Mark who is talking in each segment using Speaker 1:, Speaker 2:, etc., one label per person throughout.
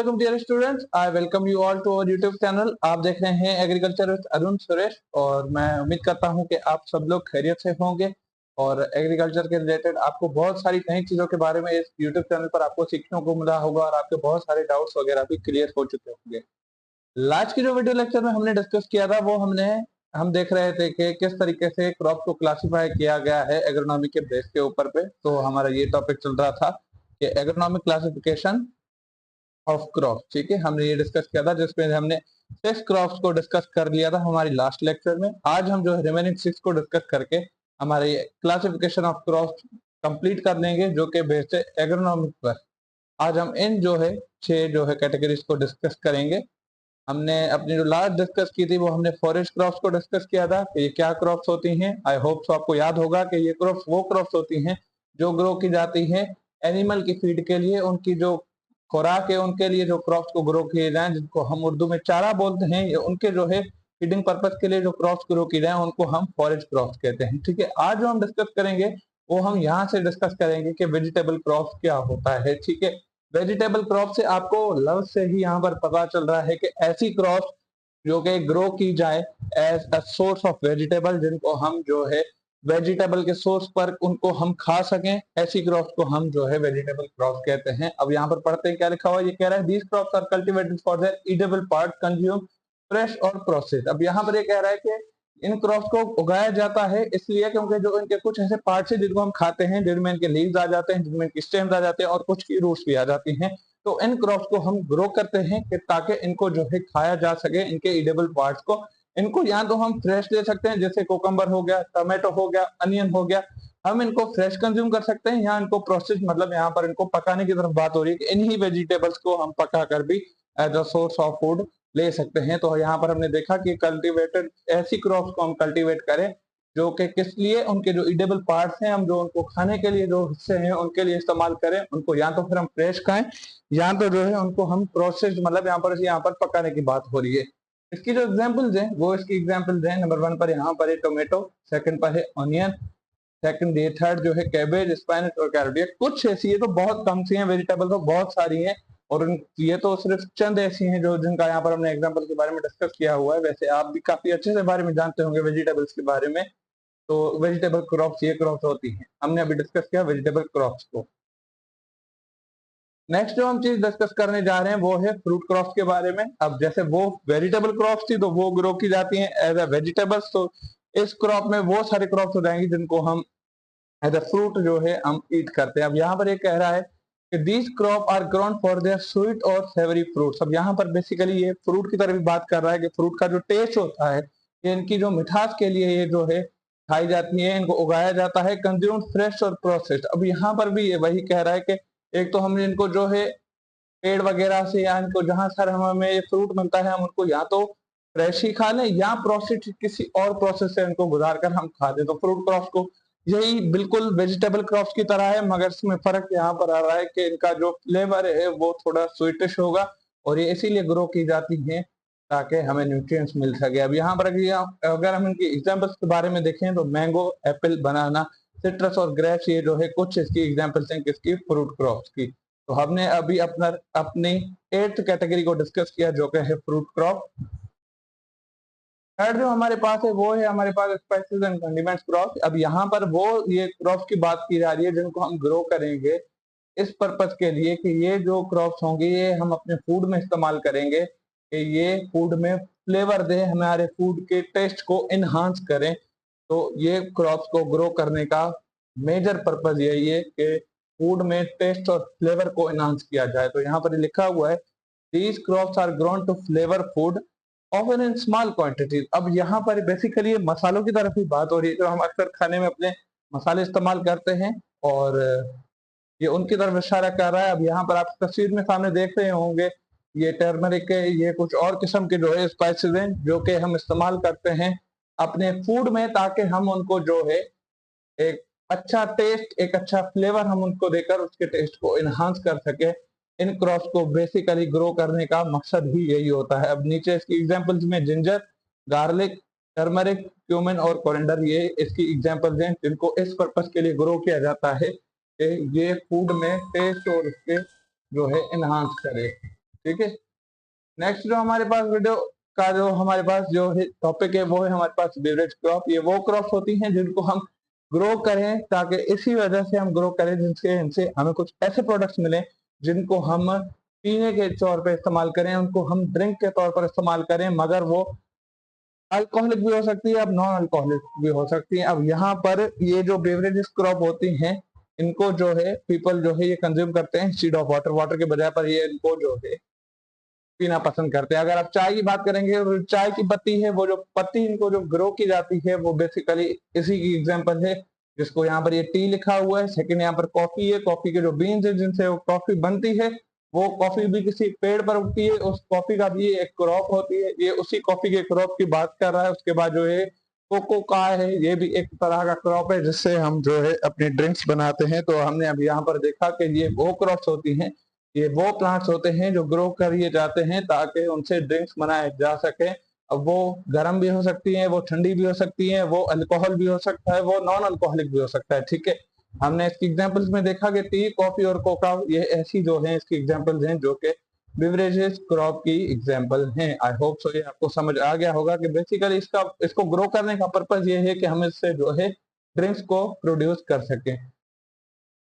Speaker 1: वालेकुम dear students, I welcome you all to our YouTube channel. आप देख रहे हैं एग्रीकल्चर विद अरुण सुरेश और मैं उम्मीद करता हूं कि आप सब लोग खैरियत से होंगे और एग्रीकल्चर के रिलेटेड आपको बहुत सारी नई चीजों के बारे में इस यूट्यूब चैनल पर आपको सीखने को मिला होगा और आपके बहुत सारे डाउट्स वगैरह भी क्लियर हो चुके होंगे। लास्ट की जो वीडियो लेक्चर में हमने डिस्कस किया था वो हम देख रहे थे कि किस तरीके से क्रॉप को क्लासिफाई किया गया है एग्रोनॉमी के बेस के ऊपर पे। तो हमारा ये टॉपिक चल रहा था कि एग्रोनॉमिक क्लासिफिकेशन ऑफ क्रॉप। ठीक है, हमने ये डिस्कस किया था जिसमें हमने 6 क्रॉप्स को डिस्कस कर लिया था हमारी लास्ट लेक्चर में। आज हम जो रिमेनिंग 6 को डिस्कस करके हमारे क्लासिफिकेशन ऑफ क्रॉप्स कंप्लीट कर लेंगे जो कि बेस्ड है एग्रोनॉमिक पर। आज हम इन जो है 6 जो है कैटेगरीज को डिस्कस करेंगे। हमने अपनी जो लास्ट डिस्कस की थी वो हमने फॉरेस्ट क्रॉप्स को डिस्कस किया था कि ये क्या क्रॉप्स होती हैं। आई होप सो आपको याद होगा कि ये क्रॉप्स वो क्रॉप्स होती हैं जो ग्रो की जाती है एनिमल की फीड के लिए। उनकी जो खुराक है उनके लिए जो क्रॉप्स को ग्रो किए जाए, जिनको हम उर्दू में चारा बोलते हैं, ये उनके जो है फीडिंग पर्पज के लिए जो क्रॉप्स ग्रो किए जाए उनको हम फॉरेस्ट क्रॉप्स कहते हैं। ठीक है, आज जो हम डिस्कस करेंगे वो हम यहाँ से डिस्कस करेंगे कि वेजिटेबल क्रॉप्स क्या होता है। ठीक है, वेजिटेबल क्रॉप से आपको लफ्ज से ही यहाँ पर पता चल रहा है कि ऐसी क्रॉप्स जो कि ग्रो की जाए as a source of vegetable, जिनको हम जो है वेजिटेबल के सोर्स पर उनको हम खा सकें, ऐसी क्रॉप्स को हम जो है वेजिटेबल क्रॉप्स कहते हैं। अब यहाँ पर पढ़ते हैं क्या लिखा हुआ है। ये कह रहा है these crops are cultivated for their edible part consume fresh और प्रोसेस। अब यहाँ पर ये कह रहा है कि इन क्रॉप्स को उगाया जाता है इसलिए क्योंकि जो इनके कुछ ऐसे पार्ट्स हैं जिनको हम खाते हैं, जिनमें इनके लीव्स आ जाते हैं, जिनमें इनकी स्टेम्स आ जाते हैं और कुछ की रूट्स भी आ जाती हैं। तो इन क्रॉप्स को हम ग्रो करते हैं कि ताकि इनको जो है खाया जा सके, इनके ईडेबल पार्ट्स को। इनको या तो हम फ्रेश ले सकते हैं जैसे कोकम्बर हो गया, टमाटो हो गया, अनियन हो गया, हम इनको फ्रेश कंज्यूम कर सकते हैं, या इनको प्रोसेस मतलब यहाँ पर इनको पकाने की तरफ बात हो रही है कि इन्हीं वेजिटेबल्स को हम पका कर भी as a source of food ले सकते हैं। तो यहाँ पर हमने देखा कि कल्टीवेटेड ऐसी क्रॉप्स को हम कल्टीवेट करें जो कि किस लिए, उनके जो ईडेबल पार्ट्स हैं हम जो उनको खाने के लिए जो हिस्से हैं उनके लिए इस्तेमाल करें। उनको या तो फिर हम फ्रेश खाएं या तो जो है उनको हम प्रोसेस मतलब यहाँ पर पकाने की बात हो रही है। इसकी जो एग्जांपल्स हैं वो इसकी एग्जांपल्स हैं, नंबर 1 पर यहाँ पर है टोमेटो, सेकंड पर है ऑनियन, सेकंड ये थर्ड जो है कैबेज, स्पाइनच और कैरेट। ये कुछ ऐसी है तो बहुत कम सी हैं, वेजिटेबल तो बहुत सारी हैं और ये तो सिर्फ चंद ऐसी हैं जो जिनका यहाँ पर हमने एग्जांपल के बारे में डिस्कस किया हुआ है। वैसे आप भी काफी अच्छे से बारे में जानते होंगे वेजिटेबल्स के बारे में। तो वेजिटेबल क्रॉप्स ये क्रॉप्स होती हैं, हमने अभी डिस्कस किया वेजिटेबल क्रॉप्स को। नेक्स्ट जो हम चीज डिस्कस करने जा रहे हैं वो है फ्रूट क्रॉप्स के बारे में। अब जैसे वो वेजिटेबल क्रॉप्स थी तो वो ग्रो की जाती हैं एज अ वेजिटेबल्स, तो इस क्रॉप में वो सारे क्रॉप्स हो जाएंगे जिनको हम एज अ फ्रूट जो है हम ईट करते हैं। अब यहाँ पर ये कह रहा है कि these crop are grown for their sweet और सेवरी फ्रूट्स। अब यहाँ पर बेसिकली ये फ्रूट की तरफ भी बात कर रहा है कि फ्रूट का जो टेस्ट होता है, ये इनकी जो मिठास के लिए ये जो है खाई जाती है, इनको उगाया जाता है, कंज्यूम फ्रेश और प्रोसेस्ड। अब यहाँ पर भी ये वही कह रहा है कि एक तो हम इनको जो है पेड़ वगैरह से या इनको जहां सर हमें ये फ्रूट मिलता है हम उनको या तो फ्रेश ही खा लें या प्रोसेस किसी और प्रोसेस से इनको गुजार कर हम खा दें। तो फ्रूट क्रॉप्स को यही बिल्कुल वेजिटेबल क्रॉप्स की तरह है, मगर इसमें फर्क यहाँ पर आ रहा है कि इनका जो फ्लेवर है वो थोड़ा स्वीटिश होगा और ये इसीलिए ग्रो की जाती है ताकि हमें न्यूट्रिएंट्स मिल सके। अब यहाँ पर अगर हम इनकी एग्जाम्पल्स के बारे में देखें तो मैंगो, एप्पल, बनाना, सिट्रस और ग्रेप्स, ये जो है कुछ इसकी एग्जाम्पल्स हैं किसकी, फ्रूट क्रॉप्स की। तो हमने अभी अपनी 8th कैटेगरी को डिस्कस किया जो कि है फ्रूट क्रॉप। थर्ड जो हमारे पास है वो है हमारे पास स्पाइसेस एंड कंडीमेंट्स क्रॉप। अब यहाँ पर वो ये क्रॉप्स की बात की जा रही है जिनको हम ग्रो करेंगे इस पर्पज के लिए कि ये जो क्रॉप्स होंगे ये हम अपने फूड में इस्तेमाल करेंगे कि ये फूड में फ्लेवर दे, हमारे फूड के टेस्ट को इनहांस करें। तो ये क्रॉप्स को ग्रो करने का मेजर पर्पज यही है कि फूड में टेस्ट और फ्लेवर को एनहांस किया जाए। तो यहाँ पर लिखा हुआ है these crops are grown to flavour food often in small quantities. अब यहाँ पर बेसिकली मसालों की तरफ ही बात हो रही है जो हम अक्सर खाने में अपने मसाले इस्तेमाल करते हैं और ये उनकी तरफ इशारा कर रहा है। अब यहाँ पर आप तस्वीर में सामने देख रहे होंगे ये टर्मरिक है, ये कुछ और किस्म के जो है स्पाइसेस हैं जो कि हम इस्तेमाल करते हैं अपने फूड में ताकि हम उनको जो है एक अच्छा टेस्ट, एक अच्छा फ्लेवर हम उनको देकर उसके टेस्ट को इनहांस कर सके। इन क्रॉप्स को बेसिकली ग्रो करने का मकसद ही यही होता है। अब नीचे इसकी एग्जांपल्स में जिंजर, गार्लिक, टर्मरिक, क्यूमिन और कोरिएंडर ये इसकी एग्जांपल्स हैं जिनको इस पर्पस के लिए ग्रो किया जाता है कि ये फूड में टेस्ट और उसके जो है इनहांस करे। ठीक है। नेक्स्ट जो हमारे पास वीडियो का जो हमारे पास जो है टॉपिक है वो है हमारे पास बेवरेज क्रॉप। ये वो क्रॉप होती हैं जिनको हम ग्रो करें, ताकि इसी वजह से हम ग्रो करें जिनसे इनसे हमें कुछ ऐसे प्रोडक्ट्स मिले जिनको हम पीने के तौर पर इस्तेमाल करें, उनको हम ड्रिंक के तौर पर इस्तेमाल करें, मगर वो अल्कोहलिक भी हो सकती है, अब नॉन अल्कोहलिक भी हो सकती है। अब यहाँ पर ये जो बेवरेजेस क्रॉप होती हैं इनको जो है पीपल जो है ये कंज्यूम करते हैं इंस्टीड ऑफ वाटर, वाटर के बजाय पर ये इनको जो है पीना पसंद करते हैं। अगर आप चाय की बात करेंगे, तो चाय की पत्ती है, वो जो पत्ती इनको जो ग्रो की जाती है वो बेसिकली इसी की एग्जांपल है, जिसको यहाँ पर ये टी लिखा हुआ है। सेकंड यहाँ पर कॉफी है, कॉफी के जो बीन्स है जिनसे वो कॉफी बनती है, वो कॉफी भी किसी पेड़ पर उगती है, उस कॉफी का भी एक क्रॉप होती है। ये उसी कॉफी के क्रॉप की बात कर रहा है। उसके बाद जो है कोको का है, ये भी एक तरह का क्रॉप है जिससे हम जो है अपनी ड्रिंक्स बनाते हैं। तो हमने अब यहाँ पर देखा कि ये वो क्रॉप्स होती हैं, ये वो प्लांट्स होते हैं जो ग्रो करिए जाते हैं ताकि उनसे ड्रिंक्स बनाए जा सके। अब वो गर्म भी हो सकती हैं, वो ठंडी भी हो सकती हैं, वो अल्कोहल भी हो सकता है, वो नॉन अल्कोहलिक भी हो सकता है। ठीक है, हमने इसकी एग्जांपल्स में देखा कि टी, कॉफी और कोका ये ऐसी जो है इसकी एग्जांपल्स हैं जो कि बिवरेजेस क्रॉप की एग्जांपल हैं। आई होप सो ये आपको समझ आ गया होगा कि बेसिकली इसको ग्रो करने का पर्पज ये है कि हम इससे जो है ड्रिंक्स को प्रोड्यूस कर सकें।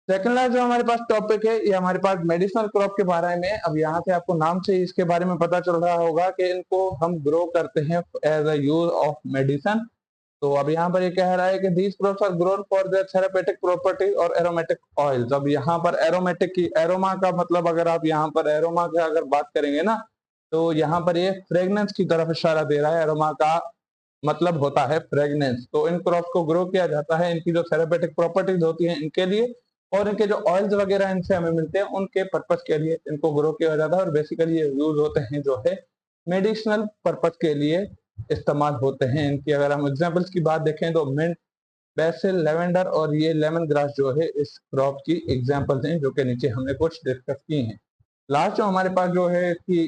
Speaker 1: सेकंड लास्ट जो हमारे पास टॉपिक है ये हमारे पास मेडिसिनल क्रॉप के बारे में। अब यहाँ से आपको नाम से इसके बारे में पता चल रहा होगा कि इनको हम ग्रो करते हैं as a use of medicine. तो अब यहाँ पर ये कह रहा है कि these crops are grown for their therapeutic property और एरोमेटिक ऑयल्स। अब यहाँ पर एरोमेटिक की एरोमा का मतलब, अगर आप यहाँ पर एरोमा की अगर बात करेंगे ना, तो यहाँ पर ये फ्रेगनेंस की तरफ इशारा दे रहा है। एरोमा का मतलब होता है फ्रेगनेंस। तो इन क्रॉप्स को ग्रो किया जाता है इनकी जो थेरापेटिक प्रॉपर्टीज होती हैं इनके लिए, और इनके जो ऑयल्स वगैरह इनसे हमें मिलते हैं उनके पर्पस के लिए इनको ग्रो किया जाता है। और बेसिकली ये यूज होते हैं जो है मेडिसिनल पर्पस के लिए इस्तेमाल होते हैं इनकी। अगर हम एग्जांपल्स की बात देखें तो मिंट, बेसिल, लेवेंडर और ये लेमन ग्रास जो है इस क्रॉप की एग्जांपल्स हैं जो कि नीचे हमने कुछ डिस्कस की हैं। लास्ट जो हमारे पास जो है इसकी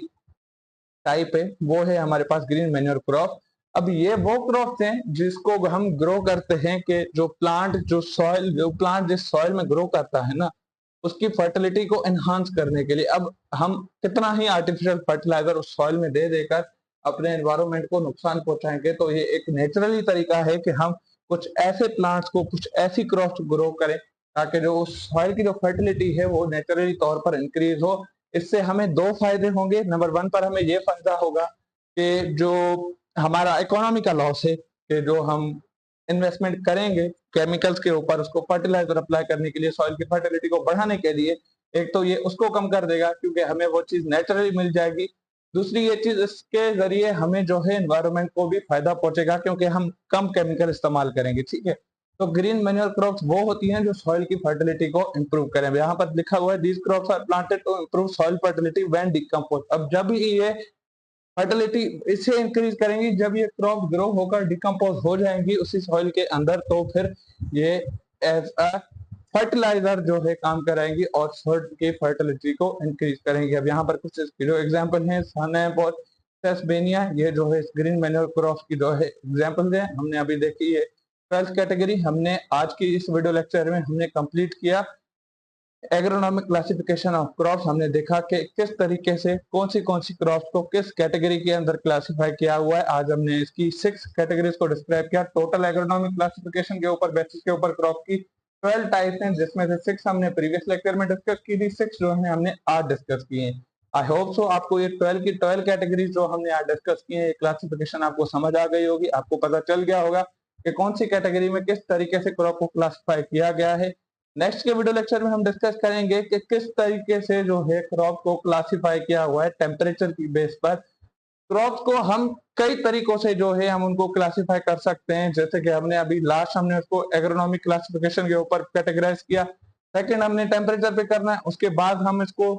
Speaker 1: टाइप है वो है हमारे पास ग्रीन मैन्योर क्रॉप। अब ये वो क्रॉप्स हैं जिसको हम ग्रो करते हैं कि जो प्लांट जिस सॉइल में ग्रो करता है ना, उसकी फर्टिलिटी को एनहांस करने के लिए। अब हम कितना ही आर्टिफिशियल फर्टिलाइजर उस सॉइल में दे देकर अपने एनवायरमेंट को नुकसान पहुंचाएंगे, तो ये एक नेचुरली तरीका है कि हम कुछ ऐसे प्लांट्स को, कुछ ऐसी क्रॉप्स ग्रो करें ताकि जो उस सॉइल की जो फर्टिलिटी है वो नेचुरली तौर पर इंक्रीज हो। इससे हमें दो फायदे होंगे। नंबर वन पर हमें ये फायदा होगा कि जो हमारा इकोनॉमी का लॉस है कि जो हम इन्वेस्टमेंट करेंगे केमिकल्स के ऊपर, उसको फर्टिलाइजर अप्लाई करने के लिए, सॉइल की फर्टिलिटी को बढ़ाने के लिए, एक तो ये उसको कम कर देगा क्योंकि हमें वो चीज नेचुरली मिल जाएगी। दूसरी ये चीज, इसके जरिए हमें जो है एनवायरमेंट को भी फायदा पहुंचेगा क्योंकि हम कम केमिकल इस्तेमाल करेंगे। ठीक है, तो ग्रीन मैन्योर क्रॉप्स वो होती हैं जो सॉइल की फर्टिलिटी को इंप्रूव करें। यहाँ पर लिखा हुआ है these crops are planted to improve soil fertility when decompose. अब जब ये फर्टिलिटी इसे इंक्रीज करेंगी जब ये क्रॉप ग्रो होकर डिकम्पोज हो जाएंगी उसी सॉइल के अंदर, तो फिर ये एज अ फर्टिलाइजर जो है काम कराएंगी और सॉइल की फर्टिलिटी को इंक्रीज करेंगी। अब यहाँ पर कुछ इसकी जो एग्जांपल हैं, सानेप और सेसबेनिया, ये जो है ग्रीन मैन्योर क्रॉप की जो है एग्जांपल है। हमने अभी देखी है 12th कैटेगरी। हमने आज की इस वीडियो लेक्चर में हमने कंप्लीट किया एग्रोनॉमिक क्लासिफिकेशन ऑफ क्रॉप्स। हमने देखा कि किस तरीके से कौन सी क्रॉप्स को किस कैटेगरी के अंदर क्लासिफाई किया हुआ है। आज हमने इसकी 6 कैटेगरीज को डिस्क्राइब किया। टोटल एग्रोनॉमिक क्लासिफिकेशन के ऊपर, बेसिस के ऊपर क्रॉप की 12 टाइप्स हैं, जिसमें से 6 हमने प्रीवियस लेक्चर में डिस्कस की थी, 6 जो है हमने आज डिस्कस किए हैं। आई होप सो आपको ये 12 की 12 कैटेगरीज जो हमने आज डिस्कस की है, क्लासिफिकेशन आपको समझ आ गई होगी, आपको पता चल गया होगा कि कौन सी कैटेगरी में किस तरीके से क्रॉप को क्लासिफाई किया गया है। नेक्स्ट के वीडियो लेक्चर में हम डिस्कस करेंगे कि किस तरीके से जो है क्रॉप को क्लासिफाई किया हुआ है टेम्परेचर की बेस पर। क्रॉप्स को हम कई तरीकों से जो है हम उनको क्लासिफाई कर सकते हैं, जैसे कि हमने अभी लास्ट हमने उसको एग्रोनॉमिक क्लासिफिकेशन के ऊपर कैटेगराइज किया। सेकंड हमने टेम्परेचर पे करना है, उसके बाद हम इसको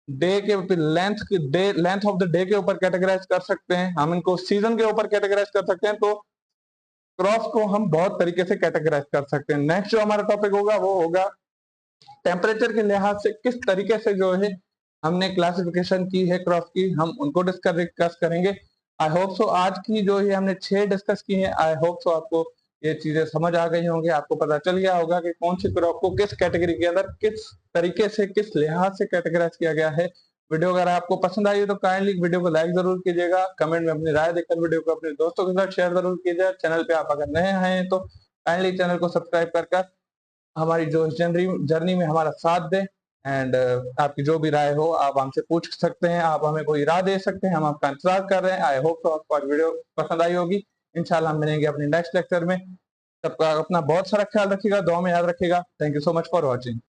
Speaker 1: डे के लेंथ ऑफ द डे के ऊपर कैटेगराइज कर सकते हैं, हम इनको सीजन के ऊपर कैटेगराइज कर सकते हैं। तो क्रॉप्स को हम बहुत तरीके से कैटेगराइज कर सकते हैं। नेक्स्ट जो हमारा टॉपिक होगा वो होगा टेम्परेचर के लिहाज से किस तरीके से जो है हमने क्लासिफिकेशन की है क्रॉप की, हम उनको डिस्कस करेंगे। आई होप सो आज की जो है हमने 6 डिस्कस की है, आई होप सो आपको ये चीजें समझ आ गई होंगी, आपको पता चल गया होगा कि कौन सी क्रॉप को किस कैटेगरी के अंदर किस तरीके से किस लिहाज से कैटेगराइज किया गया है। वीडियो अगर आपको पसंद आई हो तो काइंडली वीडियो को लाइक जरूर कीजिएगा, कमेंट में अपनी राय देकर वीडियो को अपने दोस्तों के साथ शेयर जरूर कीजिएगा। चैनल पे आप अगर नए हैं तो काइंडली चैनल को सब्सक्राइब कर हमारी जो जर्नी जर्नी में हमारा साथ दें। एंड आपकी जो भी राय हो आप हमसे पूछ सकते हैं, आप हमें कोई राय दे सकते हैं, हम आपका इंतजार कर रहे हैं। आई होप तो आपको आज वीडियो पसंद आई होगी। इंशाल्लाह हम मिलेंगे अपने नेक्स्ट लेक्चर में। सबका अपना बहुत सारा ख्याल रखिएगा, दुआ में याद रखिएगा। Thank you so much for watching.